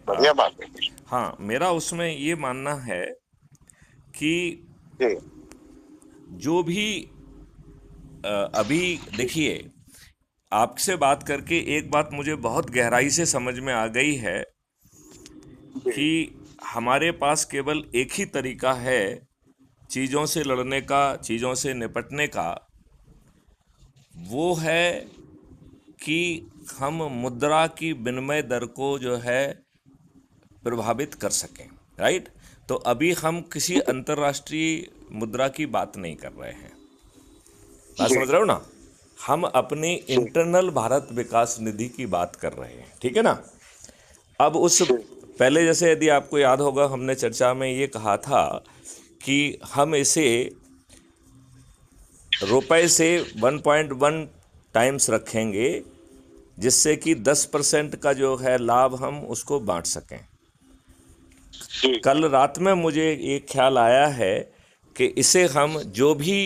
बढ़िया बात है। हाँ, मेरा उसमें ये मानना है कि जी। जो भी अभी देखिए, आपसे बात करके एक बात मुझे बहुत गहराई से समझ में आ गई है जी। कि हमारे पास केवल एक ही तरीका है चीज़ों से लड़ने का, चीज़ों से निपटने का। वो है कि हम मुद्रा की विनिमय दर को जो है प्रभावित कर सकें। राइट। तो अभी हम किसी अंतर्राष्ट्रीय मुद्रा की बात नहीं कर रहे हैं। बात जी। समझ रहे हो ना? हम अपनी जी। इंटरनल भारत विकास निधि की बात कर रहे हैं, ठीक है ना? अब उस जी। पहले जैसे यदि आपको याद होगा, हमने चर्चा में ये कहा था कि हम इसे रुपए से 1.1 टाइम्स रखेंगे, जिससे कि 10% का जो है लाभ हम उसको बांट सकें। जी। कल रात में मुझे एक ख्याल आया है कि इसे हम जो भी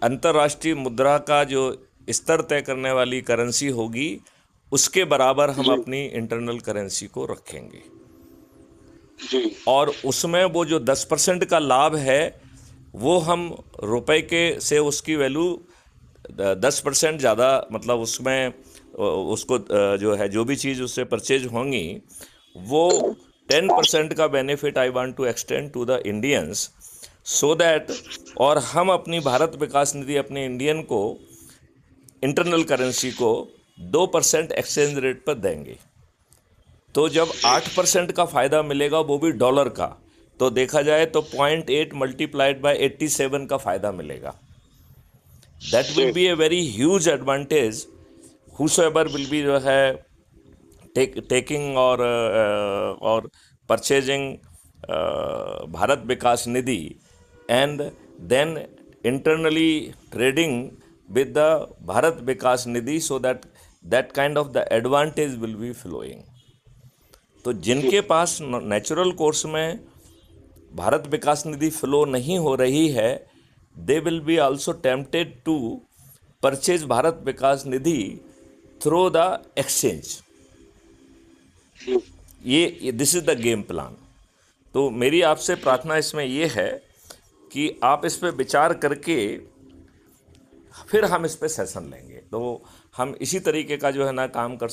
अंतर्राष्ट्रीय मुद्रा का जो स्तर तय करने वाली करेंसी होगी, उसके बराबर हम जी। अपनी इंटरनल करेंसी को रखेंगे। जी। और उसमें वो जो 10% का लाभ है, वो हम रुपए के से उसकी वैल्यू 10% ज़्यादा, मतलब उसमें उसको जो है, जो भी चीज़ उससे परचेज होंगी, वो 10% का benefit I want to extend to the Indians, so that, और हम अपनी भारत विकास निधि अपने इंडियन को इंटरनल करेंसी को 2% एक्सचेंज रेट पर देंगे। तो जब जी। 8% का फ़ायदा मिलेगा, वो भी डॉलर का, तो देखा जाए तो 0.8 मल्टीप्लाइड बाय 87 का फ़ायदा मिलेगा। दैट विल जी। Be a very huge advantage whosoever will be जो है टेकिंग और purchasing Bharat Vikas Nidhi, and then internally trading with the Bharat Vikas Nidhi, so that that kind of the advantage will be flowing. तो जी। जिनके पास natural course में भारत विकास निधि flow नहीं हो रही है, they will be also tempted to purchase Bharat Vikas Nidhi through the exchange. जी। ये this is the game plan. तो मेरी आपसे प्रार्थना इसमें ये है कि आप इस पे विचार करके फिर हम इस पे सेशन लेंगे, तो हम इसी तरीके का जो है ना काम कर